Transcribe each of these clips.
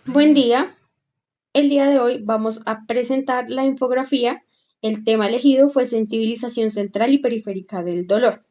Buen día. El día de hoy vamos a presentar la infografía. El tema elegido fue sensibilización central y periférica del dolor.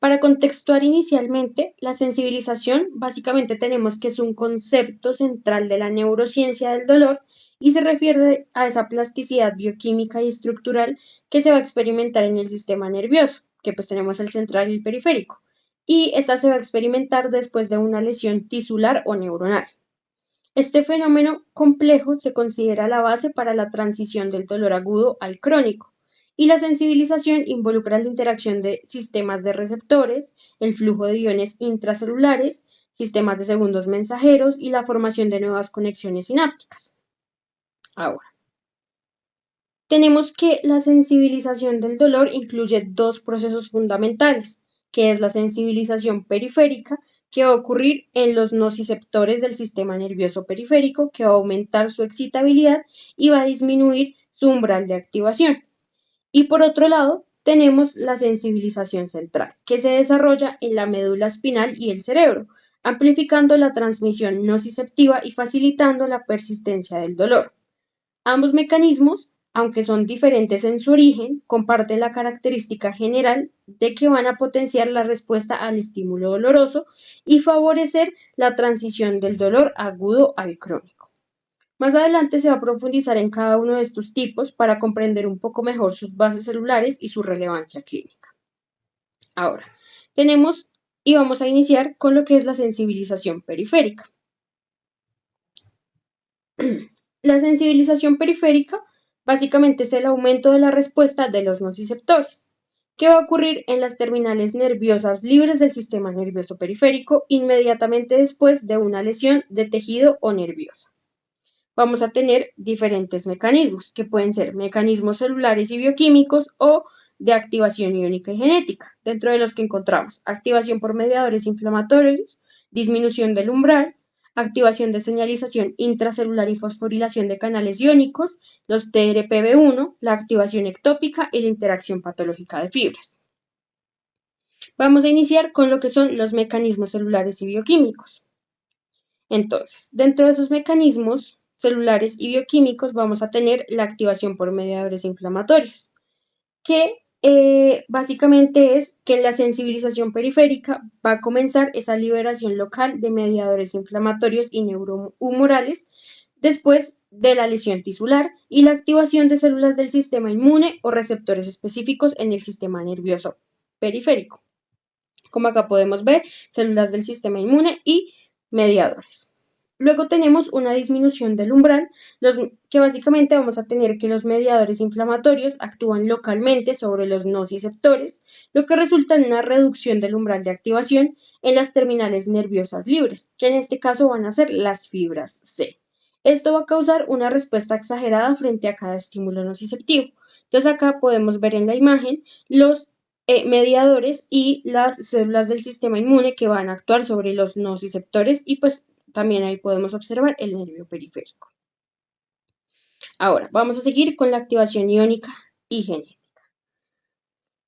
Para contextuar inicialmente, la sensibilización básicamente tenemos que es un concepto central de la neurociencia del dolor y se refiere a esa plasticidad bioquímica y estructural que se va a experimentar en el sistema nervioso, que pues tenemos el central y el periférico, y esta se va a experimentar después de una lesión tisular o neuronal. Este fenómeno complejo se considera la base para la transición del dolor agudo al crónico, y la sensibilización involucra la interacción de sistemas de receptores, el flujo de iones intracelulares, sistemas de segundos mensajeros y la formación de nuevas conexiones sinápticas. Ahora, tenemos que la sensibilización del dolor incluye dos procesos fundamentales, que es la sensibilización periférica, que va a ocurrir en los nociceptores del sistema nervioso periférico, que va a aumentar su excitabilidad y va a disminuir su umbral de activación. Y por otro lado, tenemos la sensibilización central, que se desarrolla en la médula espinal y el cerebro, amplificando la transmisión nociceptiva y facilitando la persistencia del dolor. Ambos mecanismos, aunque son diferentes en su origen, comparten la característica general de que van a potenciar la respuesta al estímulo doloroso y favorecer la transición del dolor agudo al crónico. Más adelante se va a profundizar en cada uno de estos tipos para comprender un poco mejor sus bases celulares y su relevancia clínica. Ahora, tenemos y vamos a iniciar con lo que es la sensibilización periférica. La sensibilización periférica básicamente es el aumento de la respuesta de los nociceptores, que va a ocurrir en las terminales nerviosas libres del sistema nervioso periférico inmediatamente después de una lesión de tejido o nerviosa. Vamos a tener diferentes mecanismos, que pueden ser mecanismos celulares y bioquímicos o de activación iónica y genética, dentro de los que encontramos activación por mediadores inflamatorios, disminución del umbral, activación de señalización intracelular y fosforilación de canales iónicos, los TRPV1, la activación ectópica y la interacción patológica de fibras. Vamos a iniciar con lo que son los mecanismos celulares y bioquímicos. Entonces, dentro de esos mecanismos celulares y bioquímicos vamos a tener la activación por mediadores inflamatorios, que básicamente es que la sensibilización periférica va a comenzar esa liberación local de mediadores inflamatorios y neurohumorales después de la lesión tisular y la activación de células del sistema inmune o receptores específicos en el sistema nervioso periférico. Como acá podemos ver, células del sistema inmune y mediadores. Luego tenemos una disminución del umbral, que básicamente vamos a tener que los mediadores inflamatorios actúan localmente sobre los nociceptores, lo que resulta en una reducción del umbral de activación en las terminales nerviosas libres, que en este caso van a ser las fibras C. Esto va a causar una respuesta exagerada frente a cada estímulo nociceptivo. Entonces acá podemos ver en la imagen los mediadores y las células del sistema inmune que van a actuar sobre los nociceptores y pues también ahí podemos observar el nervio periférico. Ahora, vamos a seguir con la activación iónica y genética.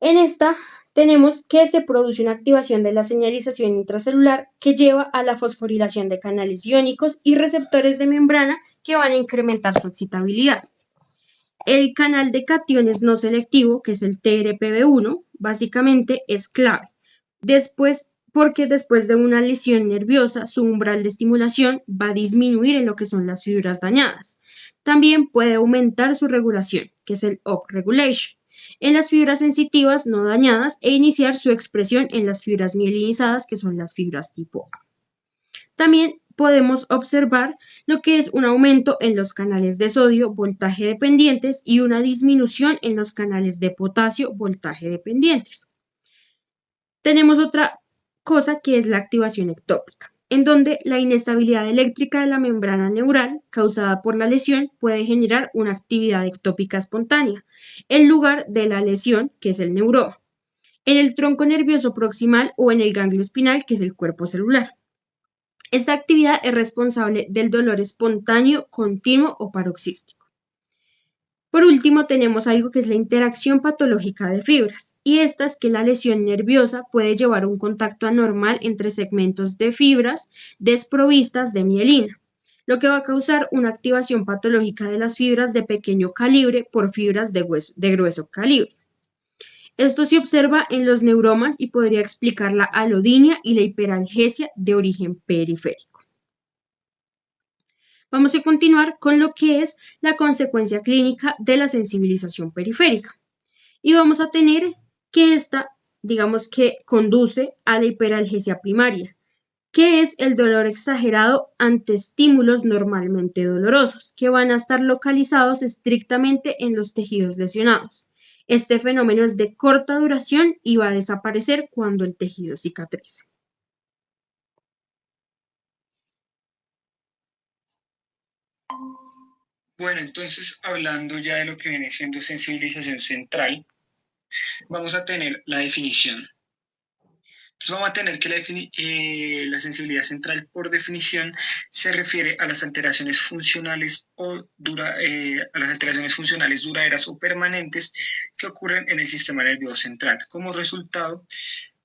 En esta tenemos que se produce una activación de la señalización intracelular que lleva a la fosforilación de canales iónicos y receptores de membrana que van a incrementar su excitabilidad. El canal de cationes no selectivo, que es el TRPV1, básicamente es clave. Porque después de una lesión nerviosa, su umbral de estimulación va a disminuir en lo que son las fibras dañadas. También puede aumentar su regulación, que es el upregulation, en las fibras sensitivas no dañadas e iniciar su expresión en las fibras mielinizadas, que son las fibras tipo A. También podemos observar lo que es un aumento en los canales de sodio voltaje dependientes y una disminución en los canales de potasio voltaje dependientes. Tenemos otra cosa que es la activación ectópica, en donde la inestabilidad eléctrica de la membrana neural causada por la lesión puede generar una actividad ectópica espontánea en lugar de la lesión, que es el neuroma, en el tronco nervioso proximal o en el ganglio espinal, que es el cuerpo celular. Esta actividad es responsable del dolor espontáneo, continuo o paroxístico. Por último, tenemos algo que es la interacción patológica de fibras, y esta es que la lesión nerviosa puede llevar a un contacto anormal entre segmentos de fibras desprovistas de mielina. lo que va a causar una activación patológica de las fibras de pequeño calibre por fibras de grueso calibre. Esto se observa en los neuromas y podría explicar la alodinia y la hiperalgesia de origen periférico. Vamos a continuar con lo que es la consecuencia clínica de la sensibilización periférica. Y vamos a tener que esta, digamos que conduce a la hiperalgesia primaria, que es el dolor exagerado ante estímulos normalmente dolorosos, que van a estar localizados estrictamente en los tejidos lesionados. Este fenómeno es de corta duración y va a desaparecer cuando el tejido cicatrice. Bueno, entonces hablando ya de lo que viene siendo sensibilización central, vamos a tener la definición. Entonces vamos a tener que la sensibilidad central, por definición, se refiere a las alteraciones funcionales duraderas o permanentes que ocurren en el sistema nervioso central como resultado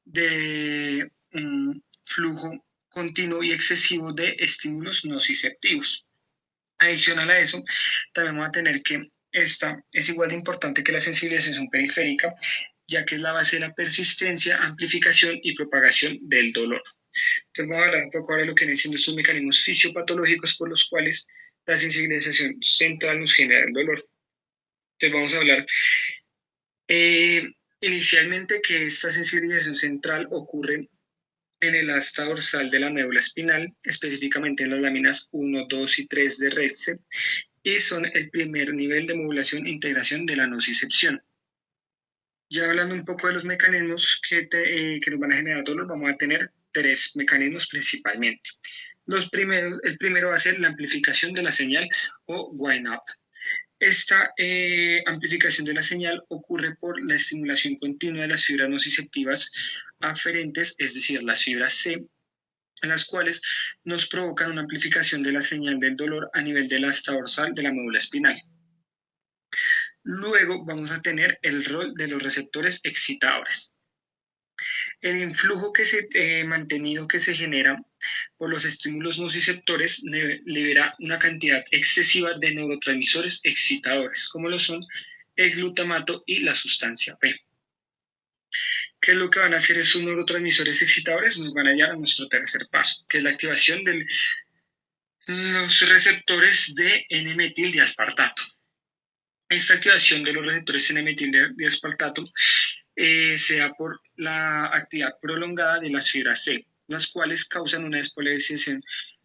de un flujo continuo y excesivo de estímulos nociceptivos. Adicional a eso, también vamos a tener que esta es igual de importante que la sensibilización periférica, ya que es la base de la persistencia, amplificación y propagación del dolor. Entonces vamos a hablar un poco ahora de lo que vienen siendo estos mecanismos fisiopatológicos por los cuales la sensibilización central nos genera el dolor. Entonces vamos a hablar inicialmente que esta sensibilización central ocurre en el asta dorsal de la médula espinal, específicamente en las láminas 1, 2 y 3 de Rexed, y son el primer nivel de modulación e integración de la nocicepción. Ya hablando un poco de los mecanismos que nos van a generar dolor, vamos a tener 3 mecanismos principalmente. El primero va a ser la amplificación de la señal o wind up. Esta amplificación de la señal ocurre por la estimulación continua de las fibras nociceptivas aferentes, es decir, las fibras C, las cuales nos provocan una amplificación de la señal del dolor a nivel del asta dorsal de la médula espinal. Luego vamos a tener el rol de los receptores excitadores. El influjo mantenido que se genera por los estímulos nociceptores libera una cantidad excesiva de neurotransmisores excitadores, como lo son el glutamato y la sustancia P. ¿Qué es lo que van a hacer esos neurotransmisores excitadores? Nos van a llevar a nuestro tercer paso, que es la activación de los receptores de N-metildiaspartato. Esta activación de los receptores N-metildiaspartato se da por la actividad prolongada de las fibras C, las cuales causan una despolarización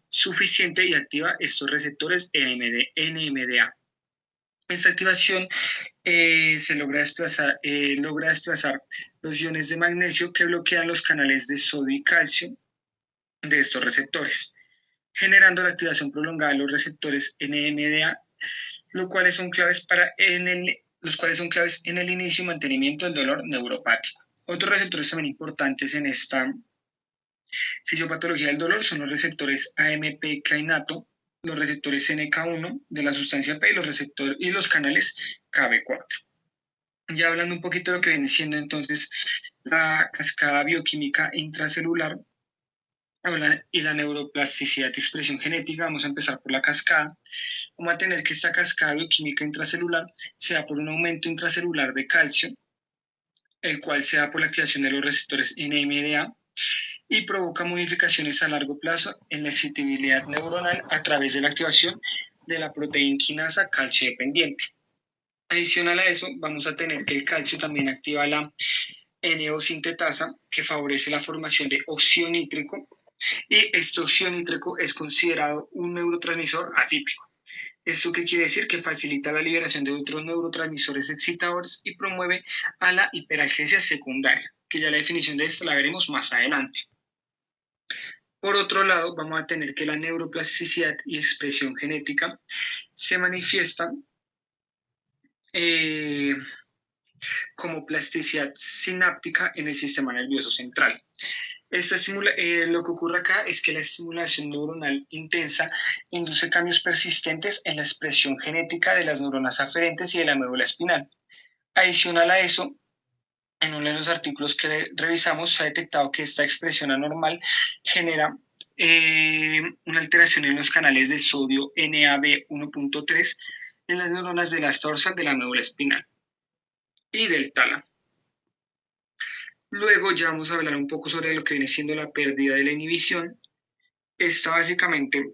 suficiente y activa estos receptores NMDA. Esta activación logra desplazar los iones de magnesio que bloquean los canales de sodio y calcio de estos receptores, generando la activación prolongada de los receptores NMDA, los cuales son claves en el inicio y mantenimiento del dolor neuropático. Otros receptores también importantes en esta fisiopatología del dolor son los receptores AMP kainato, los receptores NK1 de la sustancia P y los canales KB4. Ya hablando un poquito de lo que viene siendo entonces la cascada bioquímica intracelular y la neuroplasticidad y expresión genética, vamos a empezar por la cascada. Vamos a tener que esta cascada bioquímica intracelular se da por un aumento intracelular de calcio, el cual se da por la activación de los receptores NMDA y provoca modificaciones a largo plazo en la excitabilidad neuronal a través de la activación de la proteína quinasa calcio dependiente. Adicional a eso, vamos a tener que el calcio también activa la NO-sintetasa, que favorece la formación de óxido nítrico, y este óxido nítrico es considerado un neurotransmisor atípico. ¿Esto qué quiere decir? Que facilita la liberación de otros neurotransmisores excitadores y promueve a la hiperalgesia secundaria, que ya la definición de esto la veremos más adelante. Por otro lado, vamos a tener que la neuroplasticidad y expresión genética se manifiestan como plasticidad sináptica en el sistema nervioso central. Lo que ocurre acá es que la estimulación neuronal intensa induce cambios persistentes en la expresión genética de las neuronas aferentes y de la médula espinal. Adicional a eso, en uno de los artículos que revisamos se ha detectado que esta expresión anormal genera una alteración en los canales de sodio NAB1.3 en las neuronas del asta dorsal de la médula espinal y del tálamo. Luego ya vamos a hablar un poco sobre lo que viene siendo la pérdida de la inhibición. Esta básicamente,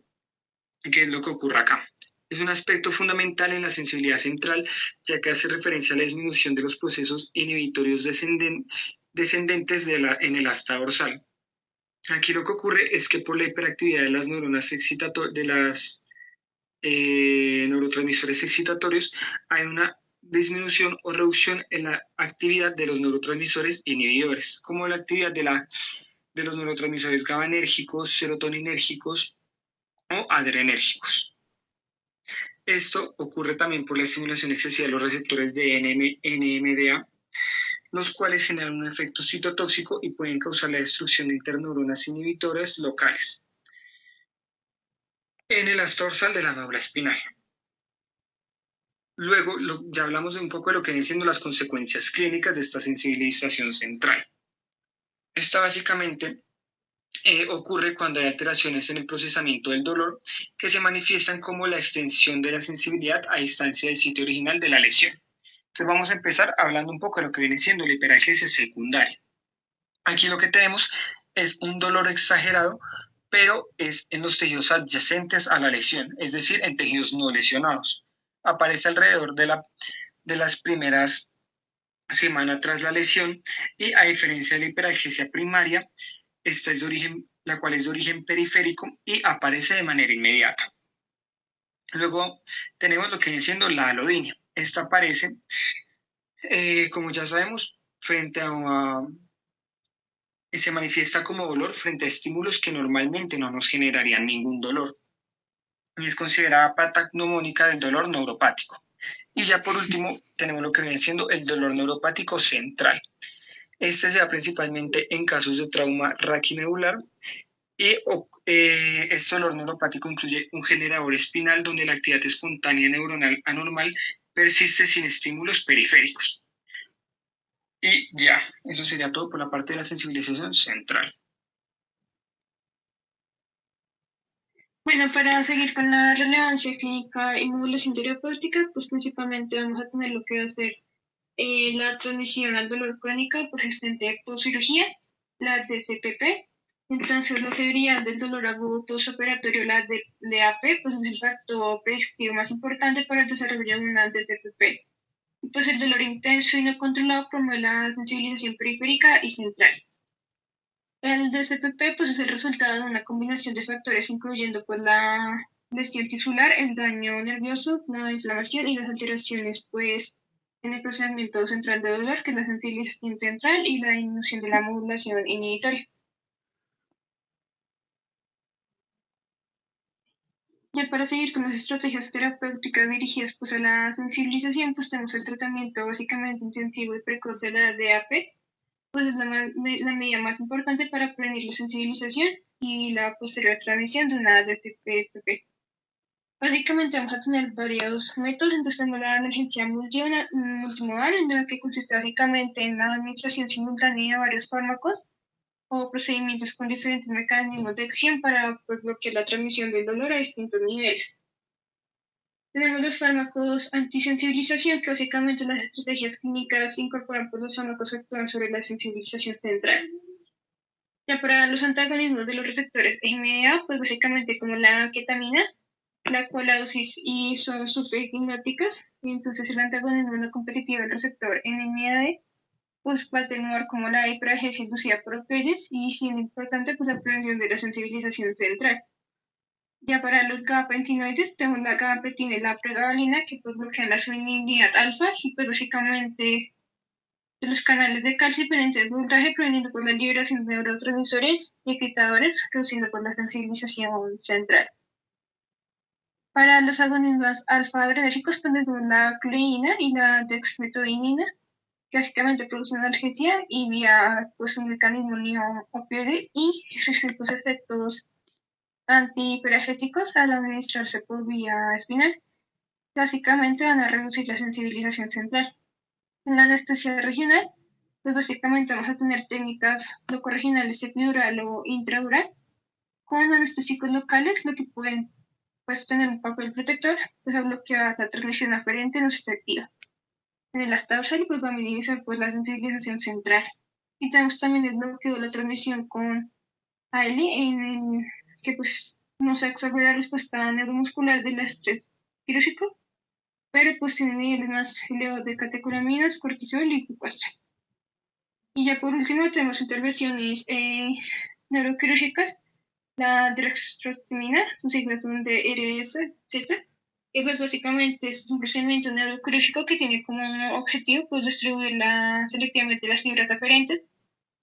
¿qué es lo que ocurre acá? Es un aspecto fundamental en la sensibilidad central, ya que hace referencia a la disminución de los procesos inhibitorios descendentes en el asta dorsal. Aquí lo que ocurre es que por la hiperactividad de las neuronas neurotransmisores excitatorios, hay una disminución o reducción en la actividad de los neurotransmisores inhibidores, como la actividad de los neurotransmisores GABAergicos, serotoninérgicos o adrenérgicos. Esto ocurre también por la estimulación excesiva de los receptores de NMDA, los cuales generan un efecto citotóxico y pueden causar la destrucción de interneuronas inhibitoras locales en el asta dorsal de la médula espinal. Luego, ya hablamos un poco de lo que vienen siendo las consecuencias clínicas de esta sensibilización central. Esta básicamente ocurre cuando hay alteraciones en el procesamiento del dolor que se manifiestan como la extensión de la sensibilidad a distancia del sitio original de la lesión. Entonces vamos a empezar hablando un poco de lo que viene siendo la hiperalgesia secundaria. Aquí lo que tenemos es un dolor exagerado, pero es en los tejidos adyacentes a la lesión, es decir, en tejidos no lesionados. Aparece alrededor de las primeras semanas tras la lesión y, a diferencia de la hiperalgesia primaria, la cual es de origen periférico y aparece de manera inmediata. Luego tenemos lo que viene siendo la alodinia. Esta aparece, como ya sabemos, se manifiesta como dolor frente a estímulos que normalmente no nos generarían ningún dolor. Y es considerada patognomónica del dolor neuropático. Y ya por último tenemos lo que viene siendo el dolor neuropático central. Este se da principalmente en casos de trauma raquimedular y este dolor neuropático incluye un generador espinal donde la actividad espontánea neuronal anormal persiste sin estímulos periféricos. Y ya, eso sería todo por la parte de la sensibilización central. Bueno, para seguir con la relevancia clínica y modulación terapéutica, pues principalmente vamos a tener lo que va a ser la transmisión al dolor crónica persistente postcirugía, la DCPP. Entonces, la severidad del dolor agudo postoperatorio, la DAP, pues es el factor predictivo más importante para el desarrollo de una DCPP. Pues el dolor intenso y no controlado promueve la sensibilización periférica y central. El DCPP pues, es el resultado de una combinación de factores incluyendo pues, la lesión tisular, el daño nervioso, la inflamación y las alteraciones pues, en el procesamiento central de dolor, que es la sensibilización central y la disminución de la modulación inhibitoria. Ya para seguir con las estrategias terapéuticas dirigidas pues, a la sensibilización, pues tenemos el tratamiento básicamente intensivo y precoz de la DAP, pues es la medida más importante para prevenir la sensibilización y la posterior transmisión de una DCPPP. Básicamente vamos a tener varios métodos, entonces tenemos la emergencia multimodal, en la que consiste básicamente en la administración simultánea de varios fármacos o procedimientos con diferentes mecanismos de acción para bloquear la transmisión del dolor a distintos niveles. Tenemos los fármacos antisensibilización, que básicamente las estrategias clínicas incorporan pues, los fármacos que actúan sobre la sensibilización central. Ya para los antagonismos de los receptores NMDA, pues básicamente como la ketamina, la cual la dosis y son superhipnóticas, y entonces el antagonismo no competitivo del receptor NMDA pues va a tener como la hiperalgesia inducida por opioides y siendo importante pues la prevención de la sensibilización central. Ya para los gabapentinoides tenemos la gabapentina y la pregabalina que pues bloquean la solubilidad alfa y pues básicamente de los canales de calcio pendientes de voltaje proveniendo por la liberación de neurotransmisores y excitadores, reduciendo por la sensibilización central. Para los agonistas alfa-adrenérgicos tenemos la cleína y la dexmedetomidina, que básicamente producen analgesia y vía pues, un mecanismo opioide y sus efectos antihiperalgéticos al administrarse por vía espinal. Básicamente van a reducir la sensibilización central. En la anestesia regional, pues básicamente vamos a tener técnicas locorregionales epidural o intradural, con anestésicos locales, lo que pueden pues, tener un papel protector, pues a bloquear la transmisión aferente no selectiva. En el astaxal pues va a minimizar pues la sensibilización central. Y tenemos también el bloqueo de la transmisión con AL, en el que pues no se absorbe la respuesta neuromuscular del estrés quirúrgico, pero pues tiene niveles más elevados de catecolaminas, cortisol y glucosa. Y ya por último tenemos intervenciones neuroquirúrgicas, la dextrostimina, sus siglas son DRFZ, y pues básicamente es un procedimiento neuroquirúrgico que tiene como objetivo pues distribuir selectivamente las fibras aferentes,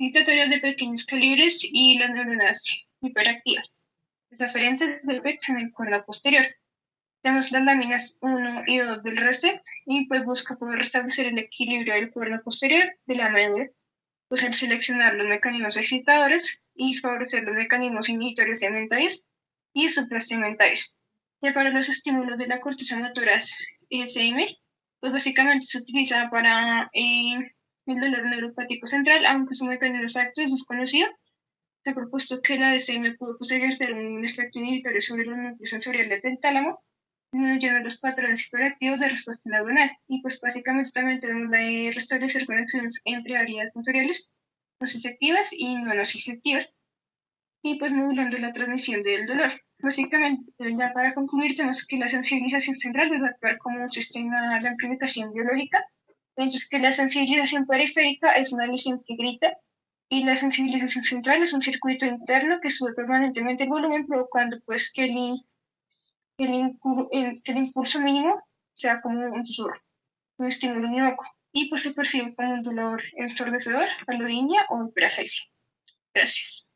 dictatorias de pequeños calibres y las neuronas hiperactivas, las aferentes del PEX en el cuerno posterior. Tenemos las láminas 1 y 2 del RESET y pues busca poder restablecer el equilibrio del cuerno posterior de la médula, pues al seleccionar los mecanismos excitadores y favorecer los mecanismos inhibitorios segmentarios y suprasegmentarios. Ya para los estímulos de la corteza motora ESM, pues básicamente se utiliza para el dolor neuropático central, aunque su mecanismo exacto es desconocido. Se ha propuesto que la DSM pudo ejercer un efecto inhibitorio sobre los núcleos sensoriales del tálamo, disminuyendo los patrones hiperactivos de respuesta neuronal. Y pues básicamente también tenemos la de restablecer conexiones entre áreas sensoriales nociceptivas y no nociceptivas, y pues modulando la transmisión del dolor. Básicamente, ya para concluir, tenemos que la sensibilización central va a actuar como un sistema de amplificación biológica, mientras que la sensibilización periférica es una lesión que grita, y la sensibilización central es un circuito interno que sube permanentemente el volumen, provocando pues que el impulso mínimo sea como un susurro, un estímulo unívoco, y pues se percibe como un dolor ensordecedor, alodinia o hiperalgesia. Gracias.